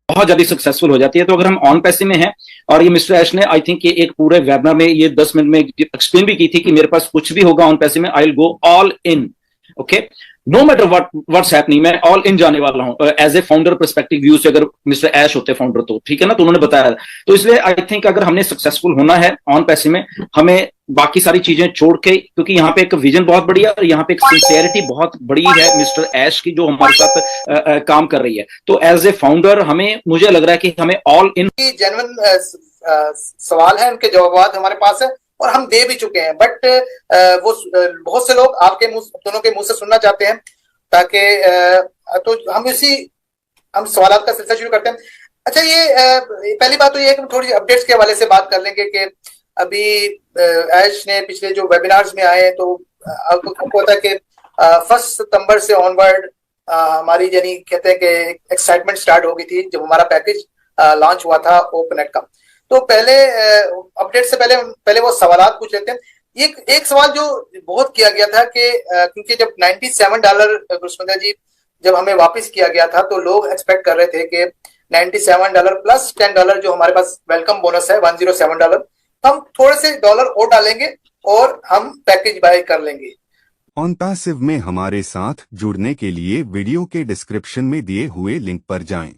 बहुत जल्दी सक्सेसफुल हो जाती है। तो अगर हम ऑन पैसे में हैं, और ये मिस्टर ऐश ने आई थिंक ये एक पूरे वेबिनार में ये 10 मिनट में एक्सप्लेन भी की थी कि मेरे पास कुछ भी होगा ऑन पैसे में, I will go all in. Okay, no matter what's happening, मैं ऑल इन जाने वाला हूं as a founder perspective view से। अगर मिस्टर ऐश होते फाउंडर तो ठीक है ना, तो उन्होंने बताया। तो इसलिए आई थिंक अगर हमने सक्सेसफुल होना है ऑन पैसे में, हमें बाकी सारी चीजें छोड़ के, क्योंकि यहाँ पे एक विजन बहुत बड़ी है और यहाँ पे एक सिंसियरिटी बहुत बड़ी है मिस्टर ऐश की, जो हमारे साथ काम कर रही है। तो एज ए फाउंडर हमें, मुझे लग रहा है कि हमें ऑल इन। जेन्युइन सवाल है, उनके जवाब हमारे पास है और हम दे भी चुके हैं, बट वो बहुत से लोग आपके दोनों के मुंह से सुनना चाहते हैं, ताकि तो हम सवाल का सिलसिला शुरू करते हैं। अच्छा, ये पहली बात तो ये है कि थोड़ी अपडेट्स के हवाले से बात कर लेंगे कि अभी ऐश ने पिछले जो वेबिनार्स में आए, तो आपको पता है कि 1 सितंबर से ऑनवर्ड हमारी, यानी कहते हैं कि एक्साइटमेंट स्टार्ट हो गई थी जब हमारा पैकेज लॉन्च हुआ था ओपननेट का। तो पहले अपडेट से पहले वो सवालात पूछ लेते हैं। एक सवाल जो बहुत किया गया था कि क्योंकि जब $97 गुरुस्मिता जी जब हमें वापस किया गया था, तो लोग एक्सपेक्ट कर रहे थे कि $97 प्लस $10 जो हमारे पास वेलकम बोनस है $107, हम थोड़े से डॉलर और डालेंगे और हम पैकेज बाय कर लेंगे। OnPassive में हमारे साथ जुड़ने के लिए वीडियो के डिस्क्रिप्शन में दिए हुए लिंक पर जाएं।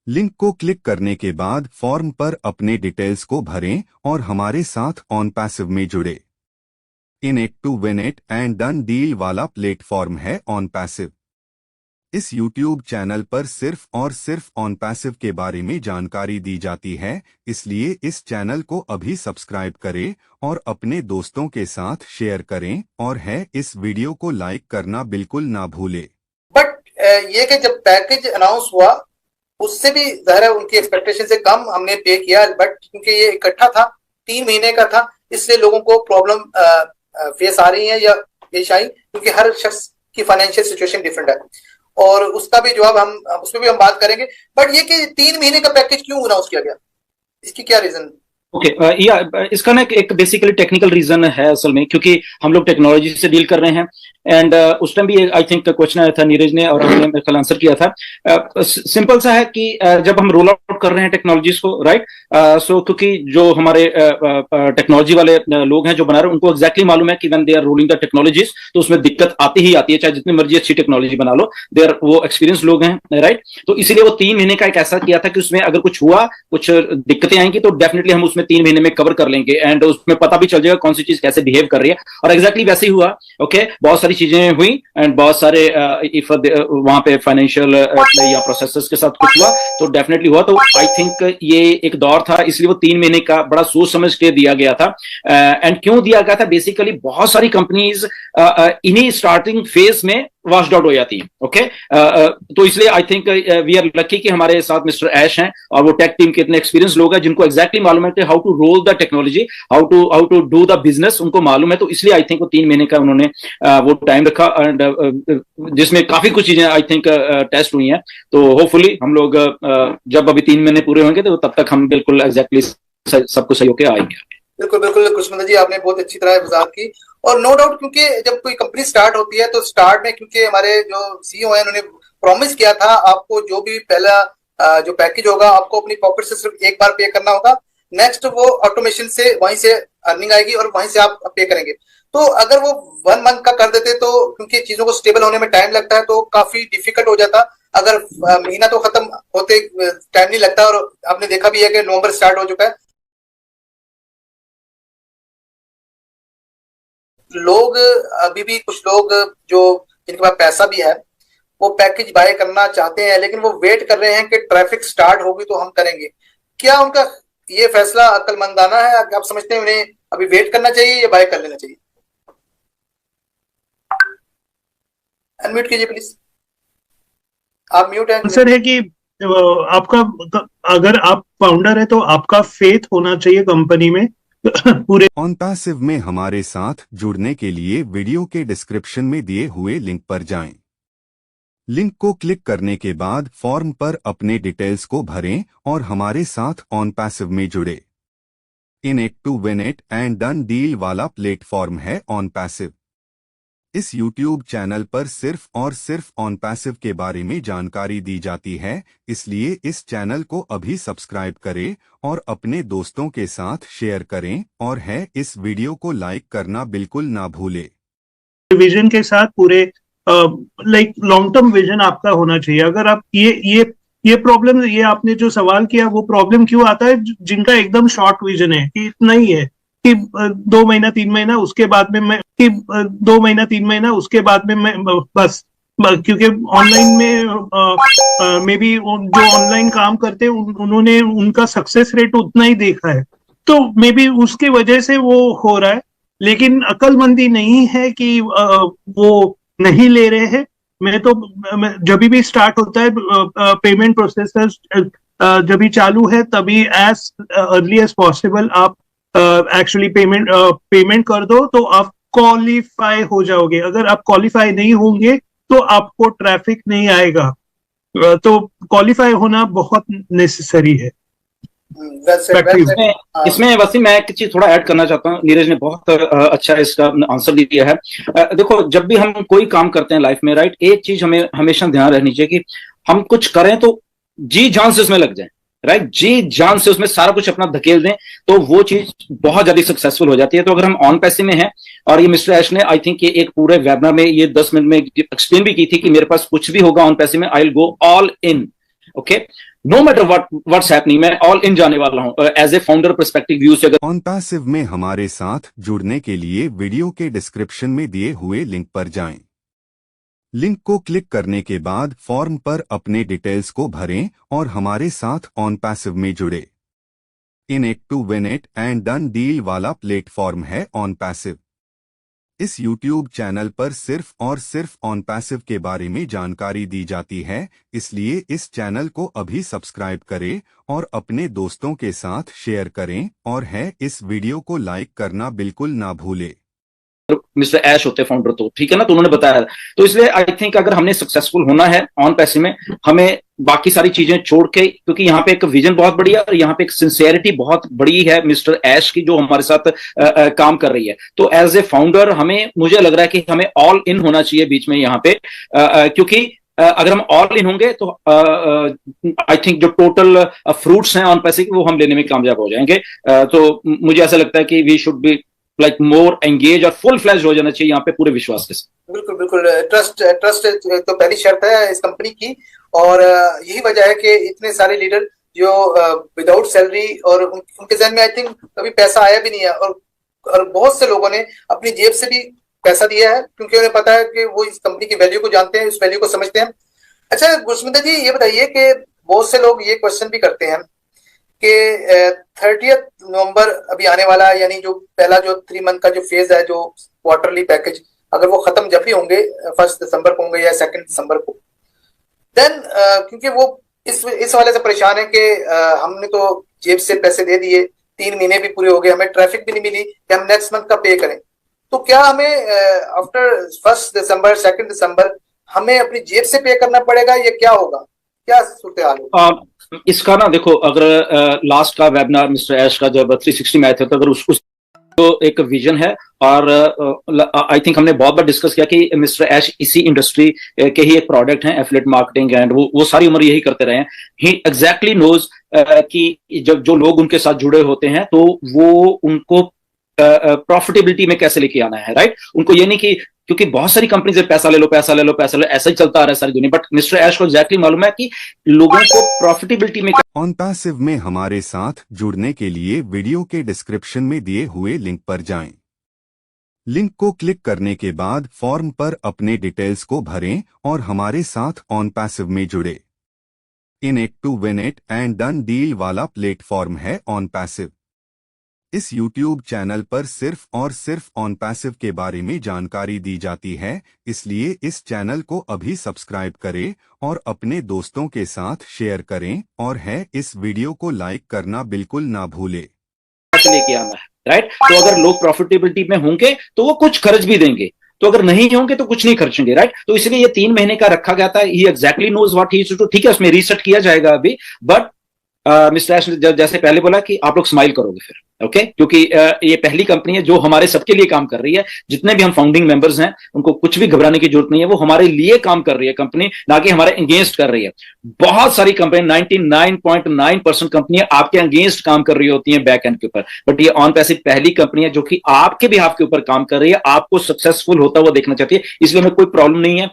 लिंक को क्लिक करने के बाद फॉर्म पर अपने डिटेल्स को भरें और हमारे साथ OnPassive में जुड़े। In it to win it and done deal वाला प्लेटफॉर्म है OnPassive। इस YouTube चैनल पर सिर्फ और सिर्फ OnPassive के बारे में जानकारी दी जाती है, इसलिए इस चैनल को अभी सब्सक्राइब करें और अपने दोस्तों के साथ शेयर करें, और इस वीडियो को लाइक करना बिल्कुल ना भूलें। बट ये कि जब पैकेज अनाउंस हुआ उससे भी ज़ाहिर है उनकी एक्सपेक्टेशन से कम हमने पे किया, बट क्योंकि ये इकट्ठा था, 3 महीने का था, इसलिए लोगों को प्रॉब्लम फेस आ रही है या पेश आई, क्योंकि हर शख्स की फाइनेंशियल सिचुएशन डिफरेंट है, और उसका भी जवाब उसमें भी हम बात करेंगे। बट ये कि 3 महीने का पैकेज क्यों अनाउंस किया गया, इसकी क्या रीजन? ओके, या इसका ना एक बेसिकली टेक्निकल रीजन है असल में, क्योंकि हम लोग टेक्नोलॉजी से डील कर रहे हैं। एंड उस टाइम भी आई थिंक क्वेश्चन आया था नीरज ने, और हमने कल आंसर किया था। सिंपल सा है कि जब हम रोल आउट कर रहे हैं टेक्नोलॉजीज को, राइट, सो क्योंकि जो हमारे टेक्नोलॉजी वाले लोग हैं जो बना रहे हैं, उनको एग्जैक्टली मालूम है कि when they are rolling the technologies तो उसमें दिक्कत आती ही आती है, चाहे जितनी मर्जी अच्छी टेक्नोलॉजी बना लो, वो एक्सपीरियंस लोग हैं, राइट। तो इसीलिए वो 3 महीने का एक ऐसा किया था कि उसमें अगर कुछ हुआ, कुछ दिक्कतें आएंगी, तो डेफिनेटली हम उसमें 3 महीने में कवर कर लेंगे, एंड उसमें पता भी चल जाएगा कौन सी चीज कैसे बिहेव कर रही है। और एग्जैक्टली वैसे ही हुआ। ओके, बहुत सारी चीजें हुई एंड बहुत सारे वहां पे फाइनेंशियल या प्रोसेसर्स के साथ कुछ हुआ, तो डेफिनेटली हुआ। तो आई थिंक ये एक दौर था, इसलिए वो 3 महीने का बड़ा सोच समझ के दिया गया था। एंड क्यों दिया गया था, बेसिकली बहुत सारी कंपनीज इन्हीं स्टार्टिंग फेज में वॉश्ड आउट हो जाती है। ओके, तो इसलिए I think we are lucky कि हमारे साथ मिस्टर ऐश हैं, और वो टेक टीम के इतने एक्सपीरियंस लोग हैं जिनको एग्जैक्टली मालूम है कि how to roll the technology, how to do the business, उनको मालूम है। तो इसलिए आई थिंक वो 3 महीने का उन्होंने वो टाइम रखा, एंड जिसमें काफी कुछ चीजें आई थिंक टेस्ट हुई हैं। तो होपफुली हम लोग जब अभी 3 महीने पूरे होंगे, तो तब तक हम बिल्कुल एग्जैक्टली सब कुछ सही होकर आएंगे। बिल्कुल बिल्कुल गुरुस्मिता जी, आपने बहुत अच्छी तरह वजाहत की। और नो डाउट, क्योंकि जब कोई कंपनी स्टार्ट होती है, तो स्टार्ट में क्योंकि हमारे जो सीईओ हैं, उन्होंने प्रॉमिस किया था आपको जो भी पहला जो पैकेज होगा आपको अपनी पॉकेट से सिर्फ एक बार पे करना होगा, नेक्स्ट वो ऑटोमेशन से वहीं से अर्निंग आएगी और वहीं से आप पे करेंगे। तो अगर वो 1 मंथ का कर देते, तो क्योंकि चीजों को स्टेबल होने में टाइम लगता है, तो काफी डिफिकल्ट हो जाता। अगर महीना तो खत्म होते टाइम नहीं लगता, और आपने देखा भी है कि नवंबर स्टार्ट हो चुका है। लोग अभी भी, कुछ लोग जो जिनके पास पैसा भी है, वो पैकेज बाय करना चाहते हैं, लेकिन वो वेट कर रहे हैं कि ट्रैफिक स्टार्ट होगी तो हम करेंगे। क्या उनका ये फैसला अक्लमंदाना है? आप समझते हैं उन्हें अभी वेट करना चाहिए या बाय कर लेना चाहिए? अनम्यूट कीजिए प्लीज, आप म्यूट हैं। आंसर है कि आपका, अगर आप फाउंडर है तो आपका फेथ होना चाहिए कंपनी में पूरे। OnPassive में हमारे साथ जुड़ने के लिए वीडियो के डिस्क्रिप्शन में दिए हुए लिंक पर जाएं। लिंक को क्लिक करने के बाद फॉर्म पर अपने डिटेल्स को भरें और हमारे साथ ऑन पैसिव में जुड़े। In it to win it and done deal वाला प्लेटफॉर्म है ऑन पैसिव। इस YouTube चैनल पर सिर्फ और सिर्फ ऑन पैसिव के बारे में जानकारी दी जाती है, इसलिए इस चैनल को अभी सब्सक्राइब करें और अपने दोस्तों के साथ शेयर करें और है इस वीडियो को लाइक करना बिल्कुल ना भूलें। विजन के साथ पूरे लाइक लॉन्ग टर्म विजन आपका होना चाहिए। अगर आप ये प्रॉब्लम, ये आपने जो सवाल किया, वो प्रॉब्लम क्यों आता है जिनका एकदम शॉर्ट विजन है कि इतना ही है कि 2 महीना 3 महीना उसके बाद में मैं बस, क्योंकि ऑनलाइन में मे बी जो ऑनलाइन काम करते हैं उन्होंने उनका सक्सेस रेट उतना ही देखा है, तो मे बी उसके वजह से वो हो रहा है। लेकिन अक्लमंदी नहीं है कि वो नहीं ले रहे हैं। जब भी स्टार्ट होता है पेमेंट प्रोसेस जब भी चालू है, तभी एज अर्ली एज पॉसिबल आप एक्चुअली पेमेंट कर दो, तो आप क्वालिफाई हो जाओगे। अगर आप क्वालिफाई नहीं होंगे तो आपको ट्रैफिक नहीं आएगा, तो क्वालिफाई होना बहुत नेसेसरी है। इसमें वसीम, मैं एक चीज थोड़ा ऐड करना चाहता हूँ। नीरज ने बहुत अच्छा इसका आंसर दिया है। देखो, जब भी हम कोई काम करते हैं लाइफ में, राइट, एक चीज हमें हमेशा ध्यान रखनी चाहिए कि हम कुछ करें तो जी जान से उसमें लग जाए, राइट, जी जान से उसमें सारा कुछ अपना धकेल दें, तो वो चीज बहुत ज्यादा सक्सेसफुल हो जाती है। तो अगर हम ऑन पैसे में हैं, और ये मिस्टर ऐश ने आई थिंक ये एक पूरे वेबिनार में ये 10 मिनट में एक्सप्लेन भी की थी कि मेरे पास कुछ भी होगा ऑन पैसे में, I will go all in, okay, no matter what's happening, मैं ऑल इन जाने वाला हूं as a founder perspective view से। ऑन पैसिव में हमारे साथ जुड़ने के लिए वीडियो के डिस्क्रिप्शन में दिए हुए लिंक पर जाएं। लिंक को क्लिक करने के बाद फॉर्म पर अपने डिटेल्स को भरें और हमारे साथ ऑन पैसिव में जुड़े। In it to win it and done deal वाला प्लेटफॉर्म है ऑन पैसिव। इस YouTube चैनल पर सिर्फ और सिर्फ ऑन पैसिव के बारे में जानकारी दी जाती है, इसलिए इस चैनल को अभी सब्सक्राइब करें और अपने दोस्तों के साथ शेयर करें और है इस वीडियो को लाइक करना बिल्कुल ना भूलें। मिस्टर ऐश होते फाउंडर, तो ठीक है ना, तो उन्होंने बताया। तो इसलिए आई थिंक अगर हमने सक्सेसफुल होना है ऑन पैसे में, हमें बाकी सारी चीजें छोड़ के, क्योंकि यहाँ पे एक विजन बहुत बड़ी है और यहाँ पे एक सिंसियरिटी बहुत बड़ी है मिस्टर ऐश की, जो हमारे साथ काम कर रही है। तो एज ए फाउंडर मुझे लग रहा है कि हमें ऑल इन होना चाहिए बीच में यहाँ पे, क्योंकि अगर हम ऑल इन होंगे तो आई थिंक जो टोटल फ्रूट्स हैं ऑन पैसे के, वो हम लेने में कामयाब हो जाएंगे। तो मुझे ऐसा लगता है कि we should be like more engage और फुल फ्लैश हो जाना चाहिए यहाँ पे पूरे विश्वास के साथ। बिल्कुल बिल्कुल, ट्रस्ट तो पहली शर्त है इस कंपनी की, और यही वजह है कि इतने सारे लीडर जो विदाउट सैलरी, और उनके जहन में आई थिंक कभी पैसा आया भी नहीं है, और बहुत से लोगों ने अपनी जेब से भी पैसा दिया है, क्योंकि उन्हें पता है कि वो इस कंपनी की वैल्यू को जानते हैं, इस वैल्यू को समझते हैं। अच्छा गुरस्मिता जी, ये बताइए कि बहुत से लोग ये क्वेश्चन भी करते हैं कि 30 नवंबर अभी आने वाला है, यानी जो पहला जो 3 मंथ का जो फेज है, जो क्वार्टरली पैकेज, अगर वो खत्म जब भी होंगे 1 दिसंबर को होंगे या 2 दिसंबर को, देन क्योंकि वो इस वाले से परेशान है कि हमने तो जेब से पैसे दे दिए, 3 महीने भी पूरे हो गए, हमें ट्रैफिक भी नहीं मिली कि हम नेक्स्ट मंथ का पे करें, तो क्या हमें आफ्टर 1 दिसंबर 2 दिसंबर हमें अपनी जेब से पे करना पड़ेगा, या क्या होगा, क्या सूरत हाल होगा? इसका ना देखो, अगर लास्ट का वेबिनार मिस्टर ऐश का जब 360 में आए थे, तो अगर उस तो एक विजन है, और आई थिंक हमने बहुत बार डिस्कस किया कि मिस्टर ऐश इसी इंडस्ट्री के ही एक प्रोडक्ट हैं, एफिलिएट मार्केटिंग, एंड वो सारी उम्र यही करते रहे हैं। ही एग्जैक्टली नोज कि जब जो लोग उनके साथ जुड़े होते हैं, तो वो उनको प्रॉफिटेबिलिटी में कैसे लेके आना है, राइट। उनको ये नहीं कि, क्योंकि बहुत सारी कंपनी से पैसा ले लो पैसा ले लो पैसा ले लो, ऐसा ही चलता आ रहा है सारी दुनिया, बट मिस्टर ऐश को एग्जैक्टली मालूम है कि लोगों को प्रॉफिटेबिलिटी में। ऑन पैसिव में हमारे साथ जुड़ने के लिए वीडियो के डिस्क्रिप्शन में दिए हुए लिंक पर जाएं। लिंक को क्लिक करने के बाद फॉर्म पर अपने डिटेल्स को भरें और हमारे साथ ऑन पैसिव में जुड़े। In it to win it and done deal वाला प्लेटफॉर्म है ऑन पैसिव। इस YouTube चैनल पर सिर्फ और सिर्फ ऑन पैसिव के बारे में जानकारी दी जाती है, इसलिए इस चैनल को अभी सब्सक्राइब करें और अपने दोस्तों के साथ शेयर करें और है इस वीडियो को लाइक करना बिल्कुल ना भूलें। लेके आना है, राइट। तो अगर लोग प्रॉफिटेबिलिटी में होंगे तो वो कुछ खर्च भी देंगे, तो अगर नहीं होंगे तो कुछ नहीं खर्चेंगे, राइट? तो इसलिए ये 3 महीने का रखा गया था। He exactly knows what he to, ठीक है, उसमें रीसेट किया जाएगा अभी, बट मिस्टर ऐश ने जैसे पहले बोला कि आप लोग स्माइल करोगे फिर, ओके? क्योंकि ये पहली कंपनी है जो हमारे सबके लिए काम कर रही है। जितने भी हम फाउंडिंग मेंबर्स हैं उनको कुछ भी घबराने की जरूरत नहीं है, वो हमारे लिए काम कर रही है कंपनी, ना कि हमारे अगेंस्ट कर रही है। बहुत सारी कंपनी 99.9% कंपनियां आपके अगेंस्ट काम कर रही होती हैं बैक एंड के ऊपर, बट ये ऑन पैसिव पहली कंपनी है जो कि आपके बिहाफ के ऊपर काम कर रही है, आपको सक्सेसफुल होता हुआ देखना चाहती है। इसलिए हमें कोई प्रॉब्लम नहीं है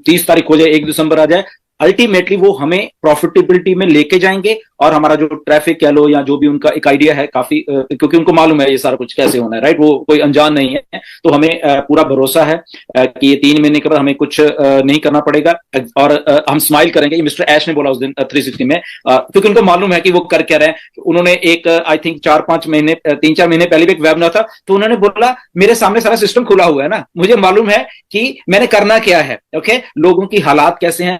30 तारीख हो जाए, 1 दिसंबर आ जाए, अल्टीमेटली वो हमें प्रॉफिटेबिलिटी में लेके जाएंगे। और हमारा जो ट्रैफिक कह लो या जो भी उनका एक आइडिया है काफी, क्योंकि उनको मालूम है ये सारा कुछ कैसे होना है, राइट? वो कोई अनजान नहीं है, तो हमें पूरा भरोसा है कि ये 3 महीने के बाद हमें कुछ नहीं करना पड़ेगा और हम स्माइल करेंगे। मिस्टर ऐश ने बोला उस दिन 360 में, क्योंकि उनको मालूम है कि वो कर क्या रहे हैं। उन्होंने एक आई थिंक 3-4 महीने पहले भी एक वेबिनार था, तो उन्होंने बोला मेरे सामने सारा सिस्टम खुला हुआ है ना, मुझे मालूम है कि मैंने करना क्या है, ओके? लोगों की हालात कैसे हैं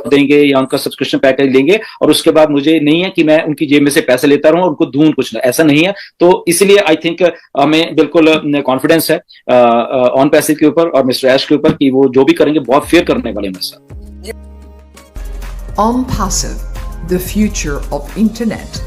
देंगे या उनका सब्सक्रिप्शन पैकेज लेंगे, और उसके बाद मुझे नहीं है कि मैं उनकी जेब में से पैसे लेता रहूं और उनको दूं कुछ, ऐसा नहीं है। तो इसलिए आई थिंक हमें बिल्कुल कॉन्फिडेंस है ऑन पैसिव के ऊपर और मिस्टर ऐश के ऊपर कि वो जो भी करेंगे बहुत फेयर करने वाले हमारे साथ। OnPassive, the future of internet.